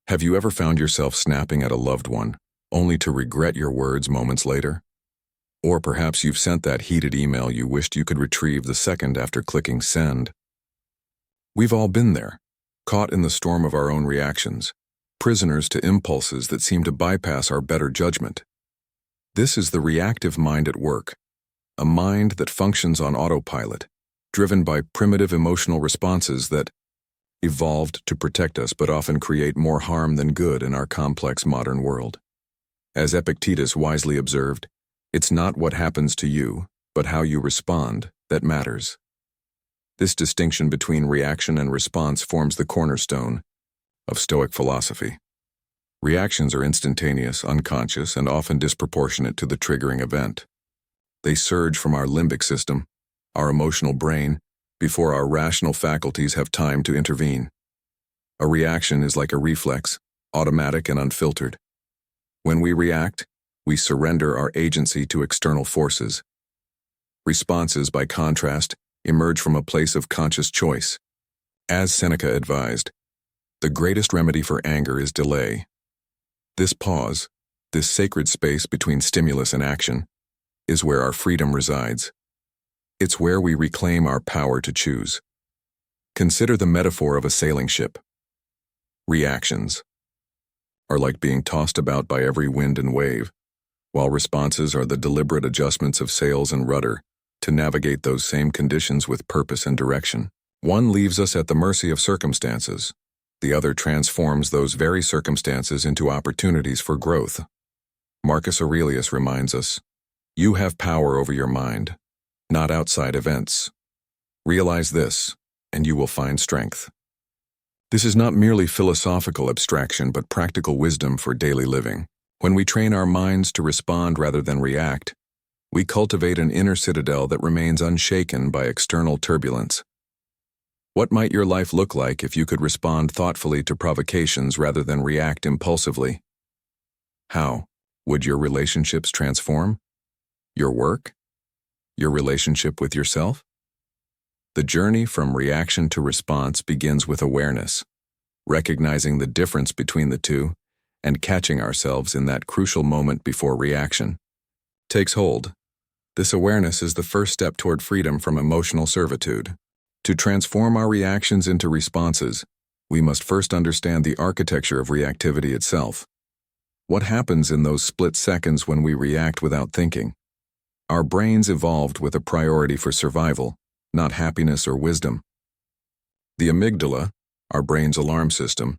Have you ever found yourself snapping at a loved one, only to regret your words moments later? Or perhaps you've sent that heated email you wished you could retrieve the second after clicking send. We've all been there, caught in the storm of our own reactions, prisoners to impulses that seem to bypass our better judgment. This is the reactive mind at work, a mind that functions on autopilot, driven by primitive emotional responses that evolved to protect us but often create more harm than good in our complex modern world. As Epictetus wisely observed, it's not what happens to you, but how you respond, that matters. This distinction between reaction and response forms the cornerstone of Stoic philosophy. Reactions are instantaneous, unconscious, and often disproportionate to the triggering event. They surge from our limbic system, our emotional brain, before our rational faculties have time to intervene. A reaction is like a reflex, automatic and unfiltered. When we react, we surrender our agency to external forces. Responses, by contrast, emerge from a place of conscious choice. As Seneca advised, the greatest remedy for anger is delay. This pause, this sacred space between stimulus and action, is where our freedom resides. It's where we reclaim our power to choose. Consider the metaphor of a sailing ship. Reactions are like being tossed about by every wind and wave, while responses are the deliberate adjustments of sails and rudder to navigate those same conditions with purpose and direction. One leaves us at the mercy of circumstances. The other transforms those very circumstances into opportunities for growth. Marcus Aurelius reminds us, "You have power over your mind, not outside events. Realize this, and you will find strength." This is not merely philosophical abstraction, but practical wisdom for daily living. When we train our minds to respond rather than react, we cultivate an inner citadel that remains unshaken by external turbulence. What might your life look like if you could respond thoughtfully to provocations rather than react impulsively? How would your relationships transform? Your work? Your relationship with yourself? The journey from reaction to response begins with awareness, recognizing the difference between the two and catching ourselves in that crucial moment before reaction takes hold. This awareness is the first step toward freedom from emotional servitude. To transform our reactions into responses, we must first understand the architecture of reactivity itself. What happens in those split seconds when we react without thinking? Our brains evolved with a priority for survival, not happiness or wisdom. The amygdala, our brain's alarm system,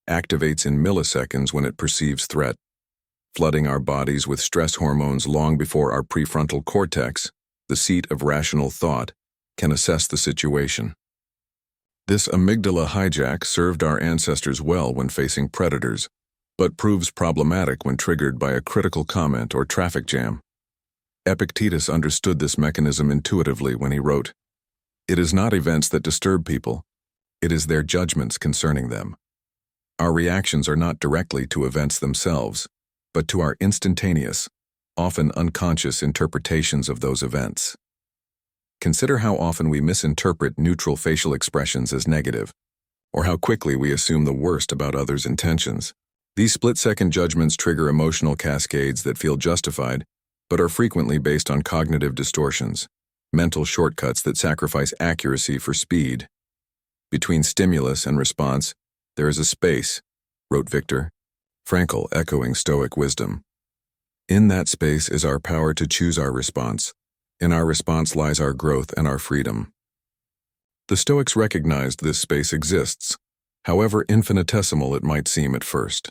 activates in milliseconds when it perceives threat, flooding our bodies with stress hormones long before our prefrontal cortex, the seat of rational thought, can assess the situation. This amygdala hijack served our ancestors well when facing predators, but proves problematic when triggered by a critical comment or traffic jam. Epictetus understood this mechanism intuitively when he wrote, "It is not events that disturb people, it is their judgments concerning them." Our reactions are not directly to events themselves, but to our instantaneous, often unconscious interpretations of those events. Consider how often we misinterpret neutral facial expressions as negative, or how quickly we assume the worst about others' intentions. These split-second judgments trigger emotional cascades that feel justified, but are frequently based on cognitive distortions, mental shortcuts that sacrifice accuracy for speed. Between stimulus and response, there is a space, wrote Viktor Frankl, echoing Stoic wisdom. In that space is our power to choose our response. In our response lies our growth and our freedom. The Stoics recognized this space exists, however infinitesimal it might seem at first.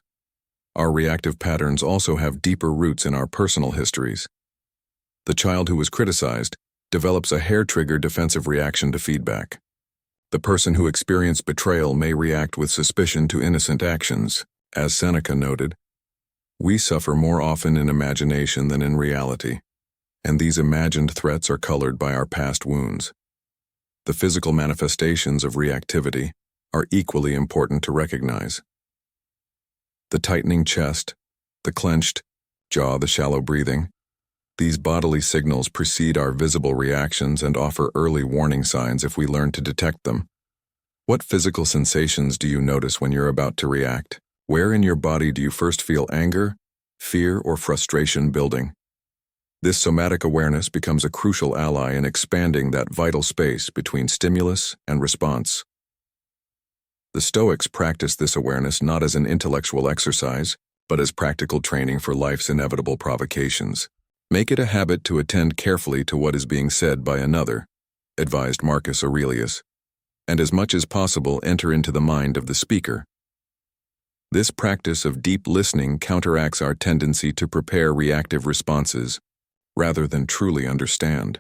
Our reactive patterns also have deeper roots in our personal histories. The child who was criticized develops a hair-trigger defensive reaction to feedback. The person who experienced betrayal may react with suspicion to innocent actions. As Seneca noted, we suffer more often in imagination than in reality, and these imagined threats are colored by our past wounds. The physical manifestations of reactivity are equally important to recognize. The tightening chest, the clenched jaw, the shallow breathing, these bodily signals precede our visible reactions and offer early warning signs if we learn to detect them. What physical sensations do you notice when you're about to react? Where in your body do you first feel anger, fear, or frustration building? This somatic awareness becomes a crucial ally in expanding that vital space between stimulus and response. The Stoics practiced this awareness not as an intellectual exercise, but as practical training for life's inevitable provocations. Make it a habit to attend carefully to what is being said by another, advised Marcus Aurelius, and as much as possible enter into the mind of the speaker. This practice of deep listening counteracts our tendency to prepare reactive responses rather than truly understand.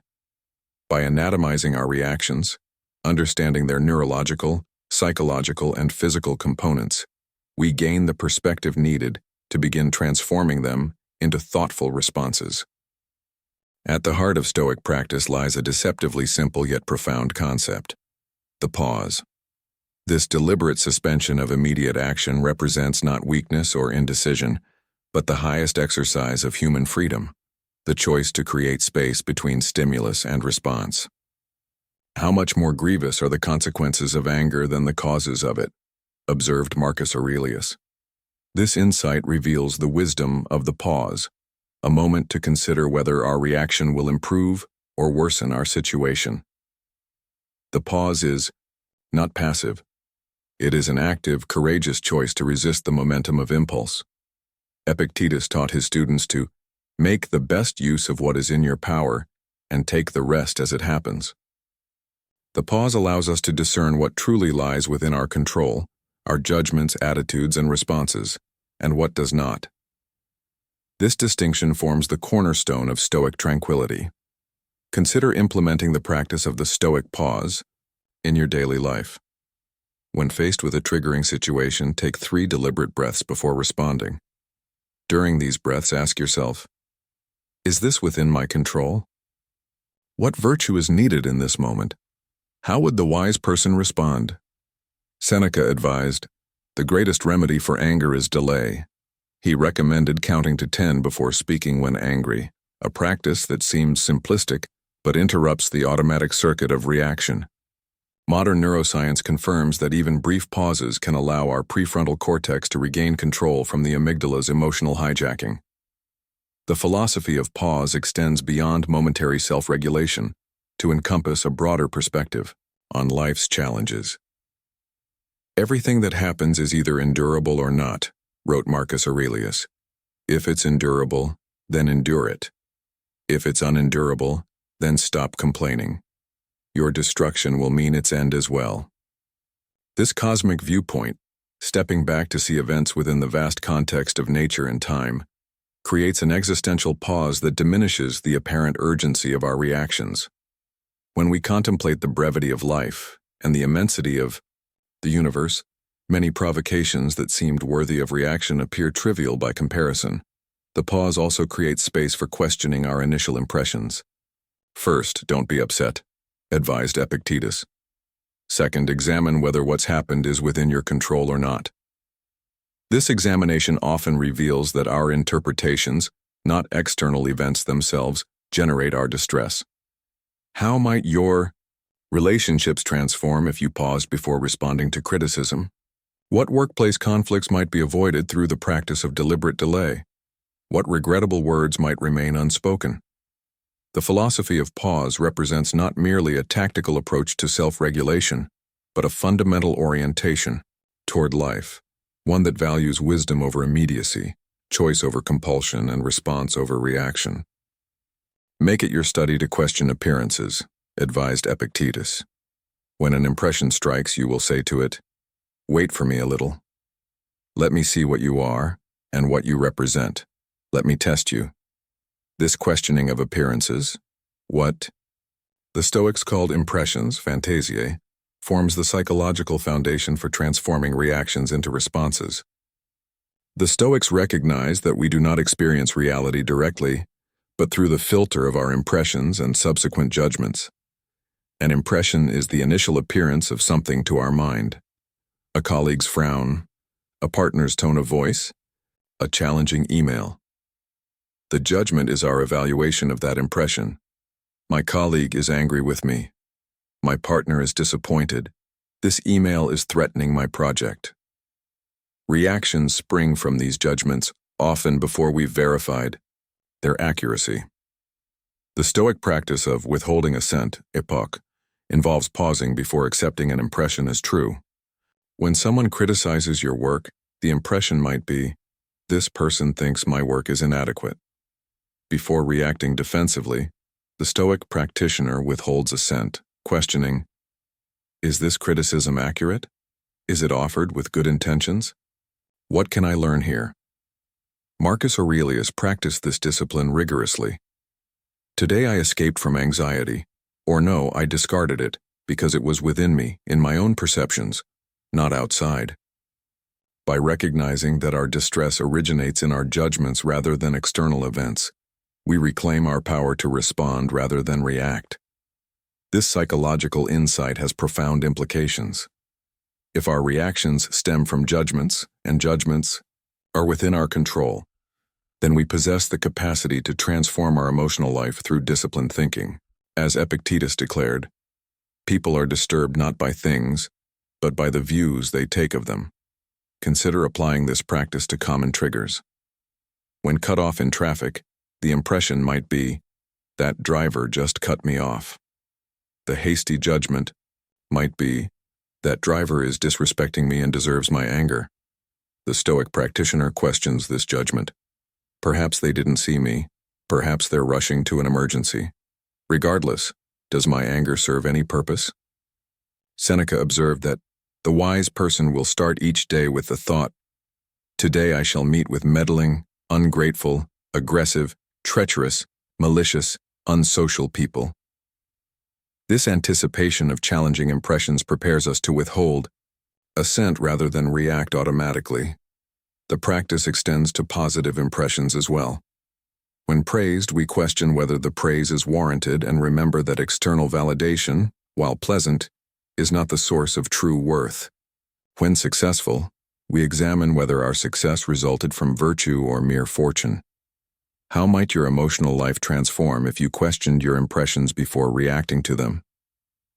By anatomizing our reactions, understanding their neurological, psychological, and physical components, we gain the perspective needed to begin transforming them into thoughtful responses. At the heart of Stoic practice lies a deceptively simple yet profound concept: the pause. This deliberate suspension of immediate action represents not weakness or indecision, but the highest exercise of human freedom, the choice to create space between stimulus and response. How much more grievous are the consequences of anger than the causes of it, observed Marcus Aurelius. This insight reveals the wisdom of the pause, a moment to consider whether our reaction will improve or worsen our situation. The pause is not passive. It is an active, courageous choice to resist the momentum of impulse. Epictetus taught his students to make the best use of what is in your power and take the rest as it happens. The pause allows us to discern what truly lies within our control, our judgments, attitudes, and responses, and what does not. This distinction forms the cornerstone of Stoic tranquility. Consider implementing the practice of the Stoic pause in your daily life. When faced with a triggering situation, take 3 deliberate breaths before responding. During these breaths, ask yourself, is this within my control? What virtue is needed in this moment? How would the wise person respond? Seneca advised, the greatest remedy for anger is delay. He recommended counting to 10 before speaking when angry, a practice that seems simplistic but interrupts the automatic circuit of reaction. Modern neuroscience confirms that even brief pauses can allow our prefrontal cortex to regain control from the amygdala's emotional hijacking. The philosophy of pause extends beyond momentary self-regulation to encompass a broader perspective on life's challenges. Everything that happens is either endurable or not, wrote Marcus Aurelius. If it's endurable, then endure it. If it's unendurable, then stop complaining. Your destruction will mean its end as well. This cosmic viewpoint, stepping back to see events within the vast context of nature and time, creates an existential pause that diminishes the apparent urgency of our reactions. When we contemplate the brevity of life and the immensity of the universe, many provocations that seemed worthy of reaction appear trivial by comparison. The pause also creates space for questioning our initial impressions. First, don't be upset, advised Epictetus. Second, examine whether what's happened is within your control or not. This examination often reveals that our interpretations, not external events themselves, generate our distress. How might your relationships transform if you paused before responding to criticism? What workplace conflicts might be avoided through the practice of deliberate delay? What regrettable words might remain unspoken? The philosophy of pause represents not merely a tactical approach to self-regulation, but a fundamental orientation toward life, one that values wisdom over immediacy, choice over compulsion, and response over reaction. Make it your study to question appearances, advised Epictetus. When an impression strikes, you will say to it, wait for me a little. Let me see what you are and what you represent. Let me test you. This questioning of appearances, what the Stoics called impressions, fantasiae, forms the psychological foundation for transforming reactions into responses. The Stoics recognize that we do not experience reality directly, but through the filter of our impressions and subsequent judgments. An impression is the initial appearance of something to our mind. A colleague's frown, a partner's tone of voice, a challenging email. The judgment is our evaluation of that impression. My colleague is angry with me. My partner is disappointed. This email is threatening my project. Reactions spring from these judgments, often before we've verified their accuracy. The Stoic practice of withholding assent, epoch, involves pausing before accepting an impression as true. When someone criticizes your work, the impression might be, "This person thinks my work is inadequate." Before reacting defensively, the Stoic practitioner withholds assent, questioning, "Is this criticism accurate? Is it offered with good intentions? What can I learn here?" Marcus Aurelius practiced this discipline rigorously. "Today I escaped from anxiety, or no, I discarded it, because it was within me, in my own perceptions, not outside." By recognizing that our distress originates in our judgments rather than external events, we reclaim our power to respond rather than react. This psychological insight has profound implications. If our reactions stem from judgments, and judgments are within our control, then we possess the capacity to transform our emotional life through disciplined thinking. As Epictetus declared, "People are disturbed not by things, but by the views they take of them." Consider applying this practice to common triggers. When cut off in traffic, the impression might be, "That driver just cut me off." The hasty judgment might be, "That driver is disrespecting me and deserves my anger." The Stoic practitioner questions this judgment. Perhaps they didn't see me. Perhaps they're rushing to an emergency. Regardless, does my anger serve any purpose? Seneca observed that the wise person will start each day with the thought, "Today I shall meet with meddling, ungrateful, aggressive, treacherous, malicious, unsocial people." This anticipation of challenging impressions prepares us to withhold assent rather than react automatically. The practice extends to positive impressions as well. When praised, we question whether the praise is warranted and remember that external validation, while pleasant, is not the source of true worth. When successful, we examine whether our success resulted from virtue or mere fortune. How might your emotional life transform if you questioned your impressions before reacting to them?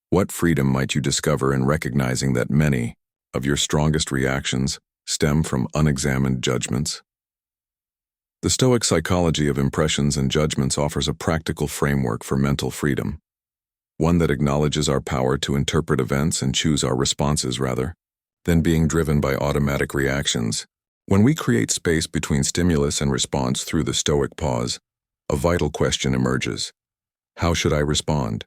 What freedom might you discover in recognizing that many of your strongest reactions stem from unexamined judgments? The Stoic psychology of impressions and judgments offers a practical framework for mental freedom, one that acknowledges our power to interpret events and choose our responses rather than being driven by automatic reactions. When we create space between stimulus and response through the Stoic pause, a vital question emerges. How should I respond?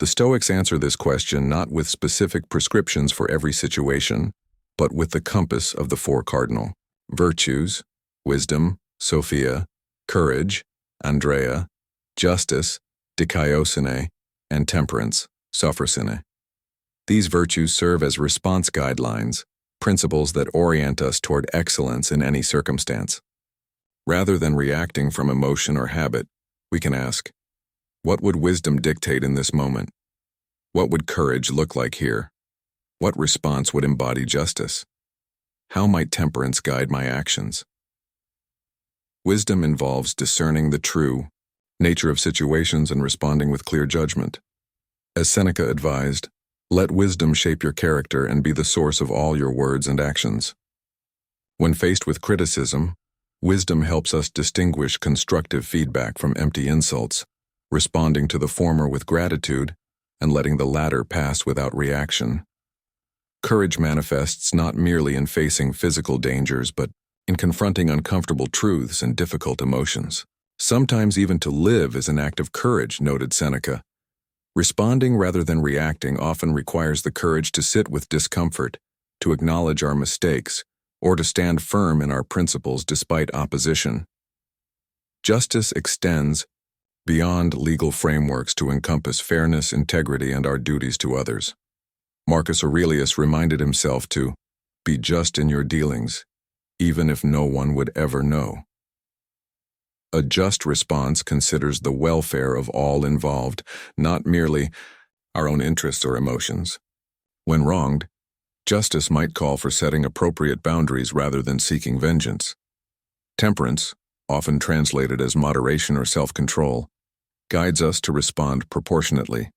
The Stoics answer this question not with specific prescriptions for every situation, but with the compass of the four cardinal virtues: wisdom, Sophia; courage, Andrea; justice, dikaiosune; and temperance, sophrosine. These virtues serve as response guidelines, principles that orient us toward excellence in any circumstance. Rather than reacting from emotion or habit, we can ask, what would wisdom dictate in this moment? What would courage look like here? What response would embody justice? How might temperance guide my actions? Wisdom involves discerning the true nature of situations and responding with clear judgment. As Seneca advised, let wisdom shape your character and be the source of all your words and actions. When faced with criticism, wisdom helps us distinguish constructive feedback from empty insults, responding to the former with gratitude and letting the latter pass without reaction. Courage manifests not merely in facing physical dangers, but in confronting uncomfortable truths and difficult emotions. Sometimes even to live is an act of courage, noted Seneca. Responding rather than reacting often requires the courage to sit with discomfort, to acknowledge our mistakes, or to stand firm in our principles despite opposition. Justice extends beyond legal frameworks to encompass fairness, integrity, and our duties to others. Marcus Aurelius reminded himself to be just in your dealings, even if no one would ever know. A just response considers the welfare of all involved, not merely our own interests or emotions. When wronged, justice might call for setting appropriate boundaries rather than seeking vengeance. Temperance, often translated as moderation or self-control, guides us to respond proportionately.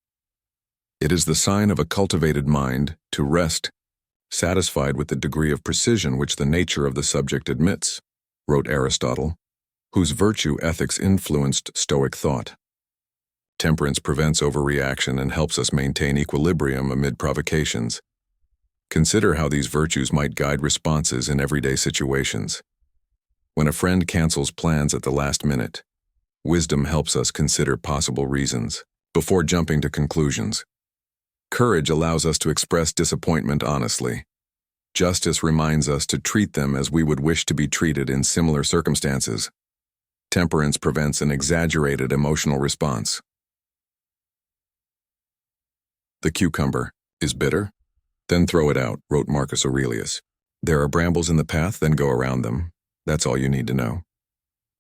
It is the sign of a cultivated mind to rest satisfied with the degree of precision which the nature of the subject admits, wrote Aristotle, whose virtue ethics influenced Stoic thought. Temperance prevents overreaction and helps us maintain equilibrium amid provocations. Consider how these virtues might guide responses in everyday situations. When a friend cancels plans at the last minute, wisdom helps us consider possible reasons before jumping to conclusions. Courage allows us to express disappointment honestly. Justice reminds us to treat them as we would wish to be treated in similar circumstances. Temperance prevents an exaggerated emotional response. The cucumber is bitter? Then throw it out, wrote Marcus Aurelius. There are brambles in the path, then go around them. That's all you need to know.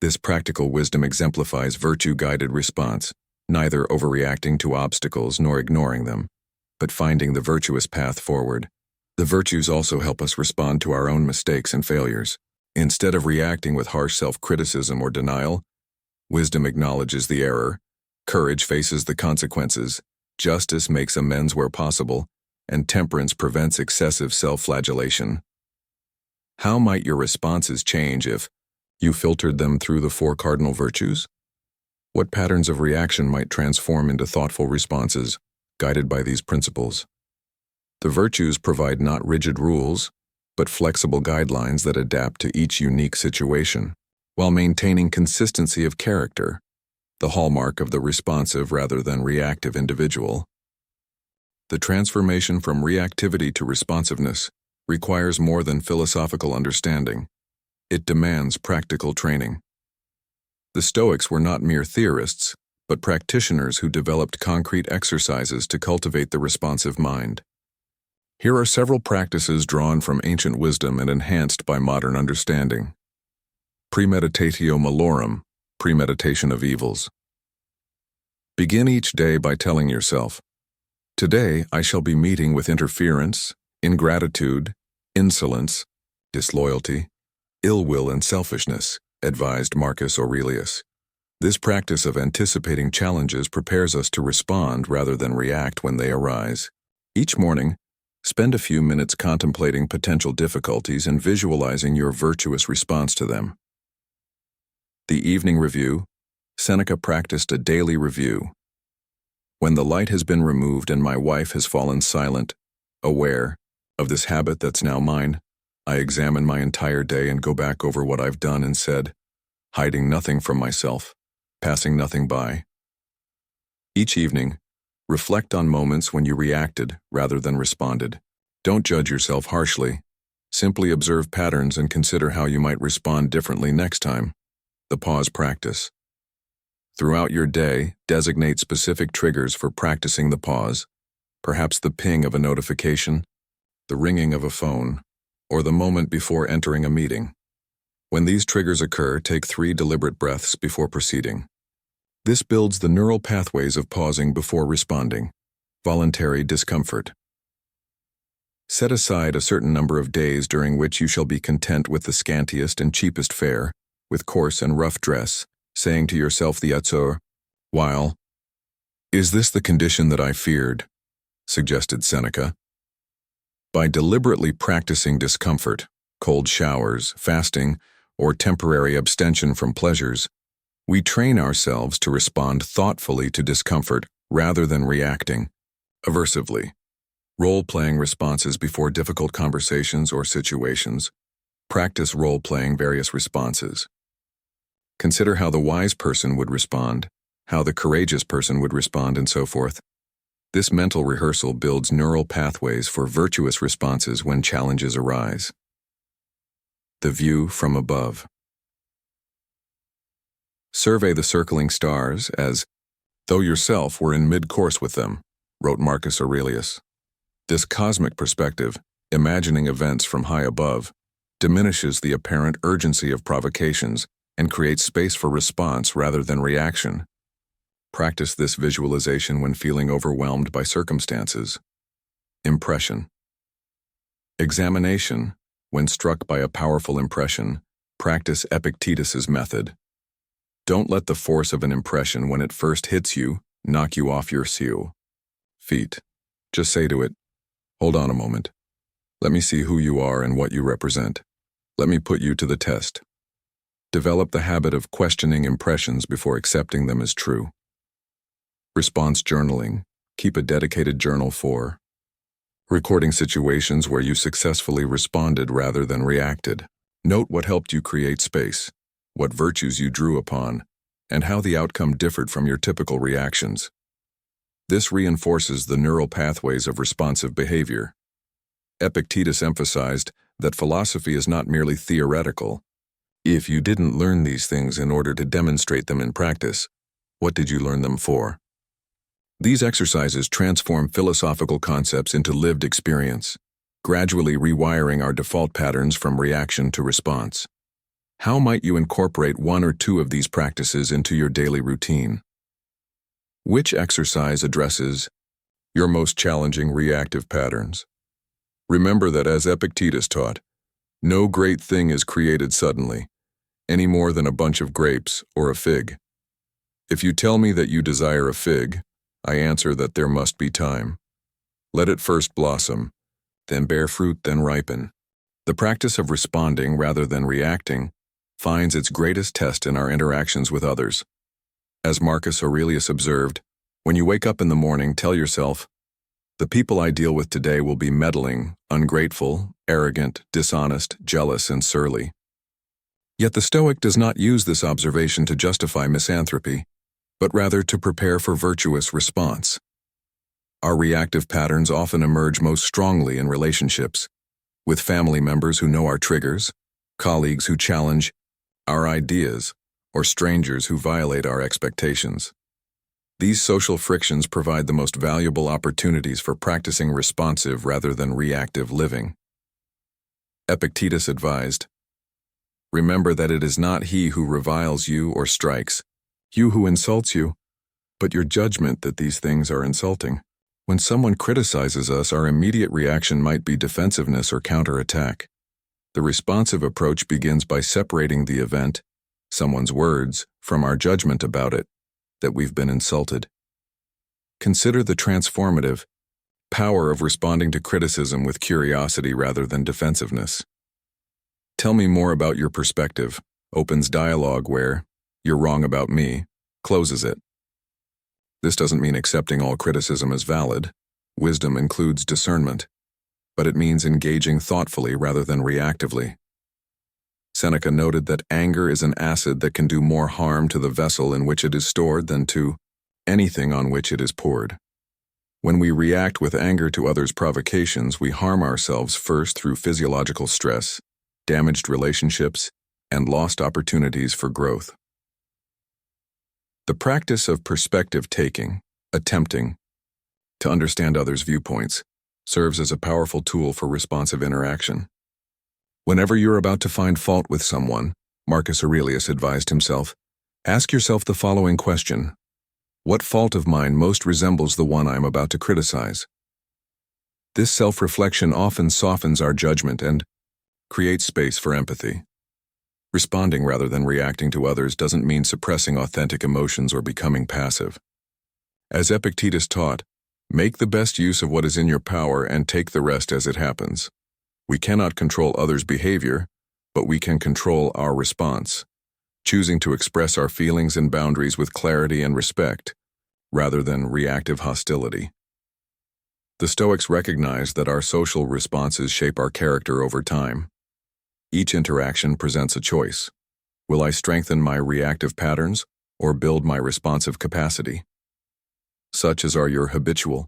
This practical wisdom exemplifies virtue-guided response, neither overreacting to obstacles nor ignoring them, but finding the virtuous path forward. The virtues also help us respond to our own mistakes and failures. Instead of reacting with harsh self-criticism or denial, wisdom acknowledges the error, courage faces the consequences, justice makes amends where possible, and temperance prevents excessive self-flagellation. How might your responses change if you filtered them through the 4 cardinal virtues? What patterns of reaction might transform into thoughtful responses, guided by these principles? The virtues provide not rigid rules, but flexible guidelines that adapt to each unique situation, while maintaining consistency of character, the hallmark of the responsive rather than reactive individual. The transformation from reactivity to responsiveness requires more than philosophical understanding. It demands practical training. The Stoics were not mere theorists, but practitioners who developed concrete exercises to cultivate the responsive mind. Here are several practices drawn from ancient wisdom and enhanced by modern understanding. Premeditatio malorum, premeditation of evils. Begin each day by telling yourself, "Today I shall be meeting with interference, ingratitude, insolence, disloyalty, ill will and selfishness," advised Marcus Aurelius. This practice of anticipating challenges prepares us to respond rather than react when they arise. Each morning, spend a few minutes contemplating potential difficulties and visualizing your virtuous response to them. The evening review. Seneca practiced a daily review. When the light has been removed and my wife has fallen silent, aware of this habit that's now mine, I examine my entire day and go back over what I've done and said, hiding nothing from myself, passing nothing by. Each evening, reflect on moments when you reacted rather than responded. Don't judge yourself harshly. Simply observe patterns and consider how you might respond differently next time. The pause practice. Throughout your day, designate specific triggers for practicing the pause, perhaps the ping of a notification, the ringing of a phone, or the moment before entering a meeting. When these triggers occur, take 3 deliberate breaths before proceeding. This builds the neural pathways of pausing before responding. Voluntary discomfort. Set aside a certain number of days during which you shall be content with the scantiest and cheapest fare, with coarse and rough dress, saying to yourself the utsur, while, "Is this the condition that I feared?" suggested Seneca. By deliberately practicing discomfort, cold showers, fasting, or temporary abstention from pleasures, we train ourselves to respond thoughtfully to discomfort rather than reacting aversively. Role-playing responses before difficult conversations or situations. Practice role-playing various responses. Consider how the wise person would respond, how the courageous person would respond, and so forth. This mental rehearsal builds neural pathways for virtuous responses when challenges arise. The view from above. Survey the circling stars as though yourself were in mid-course with them, wrote Marcus Aurelius. This cosmic perspective, imagining events from high above, diminishes the apparent urgency of provocations and creates space for response rather than reaction. Practice this visualization when feeling overwhelmed by circumstances. Impression. Examination. When struck by a powerful impression, practice Epictetus's method. Don't let the force of an impression when it first hits you knock you off your feet. Just say to it, "Hold on a moment. Let me see who you are and what you represent. Let me put you to the test. Develop the habit of questioning impressions before accepting them as true. Response journaling. Keep a dedicated journal for recording situations where you successfully responded rather than reacted. Note what helped you create space, what virtues you drew upon, and how the outcome differed from your typical reactions. This reinforces the neural pathways of responsive behavior. Epictetus emphasized that philosophy is not merely theoretical. If you didn't learn these things in order to demonstrate them in practice, what did you learn them for? These exercises transform philosophical concepts into lived experience, gradually rewiring our default patterns from reaction to response. How might you incorporate one or two of these practices into your daily routine? Which exercise addresses your most challenging reactive patterns? Remember that, as Epictetus taught, no great thing is created suddenly, any more than a bunch of grapes or a fig. If you tell me that you desire a fig, I answer that there must be time. Let it first blossom, then bear fruit, then ripen. The practice of responding rather than reacting finds its greatest test in our interactions with others. As Marcus Aurelius observed, when you wake up in the morning, tell yourself, the people I deal with today will be meddling, ungrateful, arrogant, dishonest, jealous, and surly. Yet the Stoic does not use this observation to justify misanthropy, but rather to prepare for virtuous response. Our reactive patterns often emerge most strongly in relationships, with family members who know our triggers, colleagues who challenge our ideas, or strangers who violate our expectations. These social frictions provide the most valuable opportunities for practicing responsive rather than reactive living. Epictetus advised, remember that it is not he who reviles you or strikes, you who insults you, but your judgment that these things are insulting. When someone criticizes us, our immediate reaction might be defensiveness or counterattack. The responsive approach begins by separating the event, someone's words, from our judgment about it, that we've been insulted. Consider the transformative power of responding to criticism with curiosity rather than defensiveness. Tell me more about your perspective opens dialogue where you're wrong about me closes it. This doesn't mean accepting all criticism as valid. Wisdom includes discernment, but it means engaging thoughtfully rather than reactively. Seneca noted that anger is an acid that can do more harm to the vessel in which it is stored than to anything on which it is poured. When we react with anger to others' provocations, we harm ourselves first through physiological stress, damaged relationships, and lost opportunities for growth. The practice of perspective taking, attempting to understand others' viewpoints, serves as a powerful tool for responsive interaction. Whenever you're about to find fault with someone, Marcus Aurelius advised himself, ask yourself the following question: what fault of mine most resembles the one I am about to criticize? This self-reflection often softens our judgment and creates space for empathy. Responding rather than reacting to others doesn't mean suppressing authentic emotions or becoming passive. As Epictetus taught, make the best use of what is in your power and take the rest as it happens. We cannot control others' behavior, but we can control our response, choosing to express our feelings and boundaries with clarity and respect, rather than reactive hostility. The Stoics recognized that our social responses shape our character over time. Each interaction presents a choice. Will I strengthen my reactive patterns or build my responsive capacity? Such as are your habitual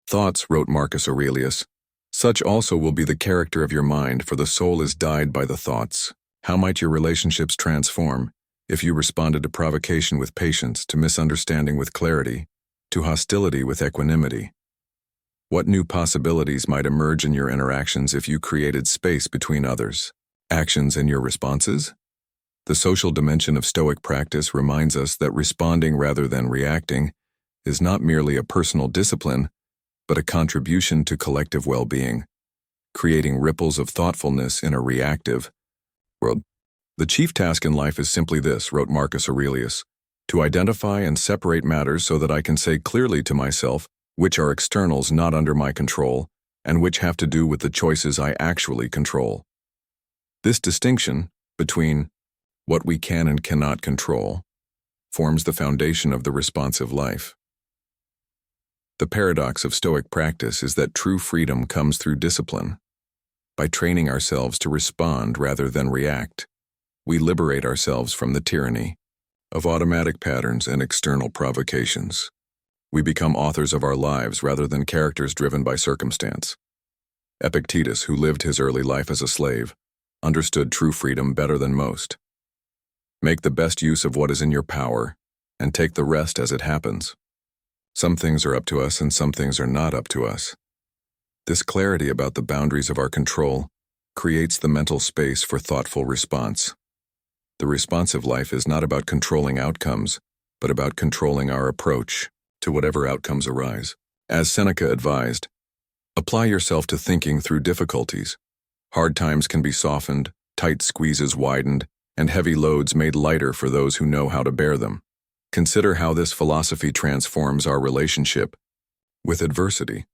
thoughts, wrote Marcus Aurelius. Such also will be the character of your mind, for the soul is dyed by the thoughts. How might your relationships transform if you responded to provocation with patience, to misunderstanding with clarity, to hostility with equanimity? What new possibilities might emerge in your interactions if you created space between others' actions and your responses? The social dimension of Stoic practice reminds us that responding rather than reacting is not merely a personal discipline, but a contribution to collective well-being, creating ripples of thoughtfulness in a reactive world. The chief task in life is simply this, wrote Marcus Aurelius, to identify and separate matters so that I can say clearly to myself which are externals not under my control and which have to do with the choices I actually control. This distinction between what we can and cannot control forms the foundation of the responsive life. The paradox of Stoic practice is that true freedom comes through discipline. By training ourselves to respond rather than react, we liberate ourselves from the tyranny of automatic patterns and external provocations. We become authors of our lives rather than characters driven by circumstance. Epictetus, who lived his early life as a slave, understood true freedom better than most. Make the best use of what is in your power, and take the rest as it happens. Some things are up to us and some things are not up to us. This clarity about the boundaries of our control creates the mental space for thoughtful response. The responsive life is not about controlling outcomes, but about controlling our approach to whatever outcomes arise. As Seneca advised, apply yourself to thinking through difficulties. Hard times can be softened, tight squeezes widened, and heavy loads made lighter for those who know how to bear them. Consider how this philosophy transforms our relationship with adversity.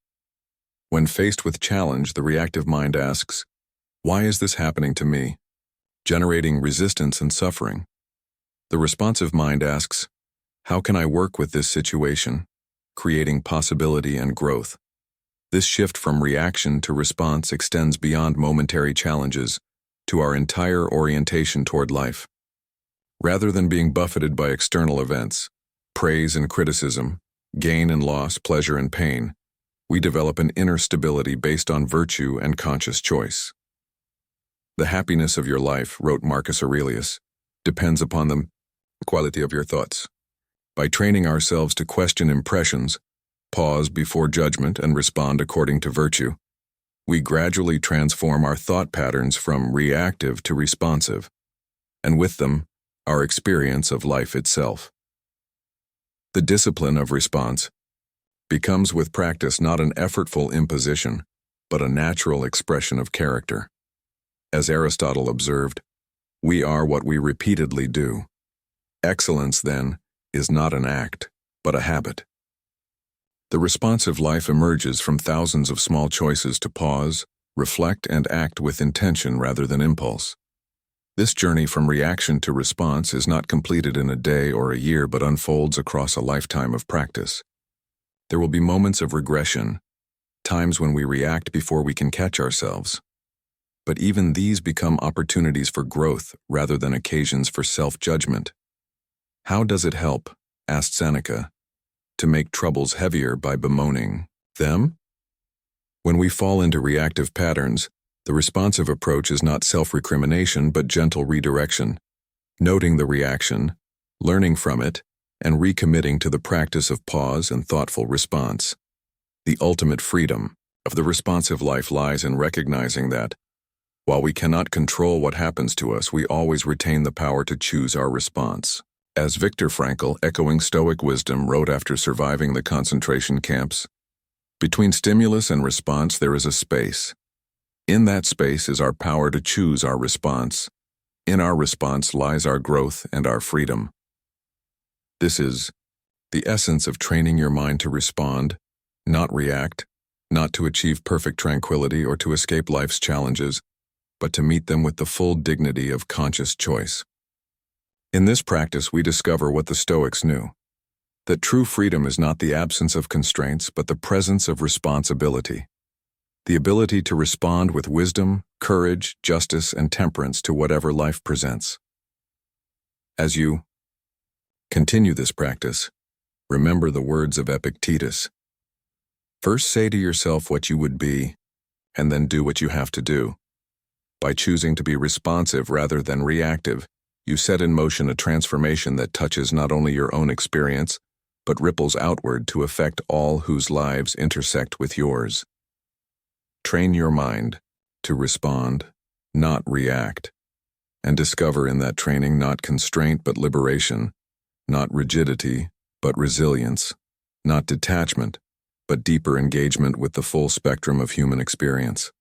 When faced with challenge, the reactive mind asks, "Why is this happening to me?" generating resistance and suffering. The responsive mind asks, "How can I work with this situation?" creating possibility and growth. This shift from reaction to response extends beyond momentary challenges to our entire orientation toward life. Rather than being buffeted by external events, praise and criticism, gain and loss, pleasure and pain, we develop an inner stability based on virtue and conscious choice. The happiness of your life, wrote Marcus Aurelius, depends upon the quality of your thoughts. By training ourselves to question impressions, pause before judgment, and respond according to virtue, we gradually transform our thought patterns from reactive to responsive, and with them, our experience of life itself. The discipline of response becomes with practice not an effortful imposition, but a natural expression of character. As Aristotle observed, we are what we repeatedly do. Excellence, then, is not an act, but a habit. The responsive life emerges from thousands of small choices to pause, reflect, and act with intention rather than impulse. This journey from reaction to response is not completed in a day or a year, but unfolds across a lifetime of practice. There will be moments of regression, times when we react before we can catch ourselves. But even these become opportunities for growth rather than occasions for self-judgment. How does it help, asked Seneca, to make troubles heavier by bemoaning them? When we fall into reactive patterns, the responsive approach is not self-recrimination but gentle redirection, noting the reaction, learning from it, and recommitting to the practice of pause and thoughtful response. The ultimate freedom of the responsive life lies in recognizing that, while we cannot control what happens to us, we always retain the power to choose our response. As Viktor Frankl, echoing Stoic wisdom, wrote after surviving the concentration camps, "Between stimulus and response there is a space. In that space is our power to choose our response. In our response lies our growth and our freedom." This is the essence of training your mind to respond, not react, not to achieve perfect tranquility or to escape life's challenges, but to meet them with the full dignity of conscious choice. In this practice, we discover what the Stoics knew, that true freedom is not the absence of constraints, but the presence of responsibility, the ability to respond with wisdom, courage, justice, and temperance to whatever life presents. As you continue this practice, remember the words of Epictetus. First say to yourself what you would be, and then do what you have to do. By choosing to be responsive rather than reactive, you set in motion a transformation that touches not only your own experience, but ripples outward to affect all whose lives intersect with yours. Train your mind to respond, not react, and discover in that training not constraint but liberation, not rigidity but resilience, not detachment but deeper engagement with the full spectrum of human experience.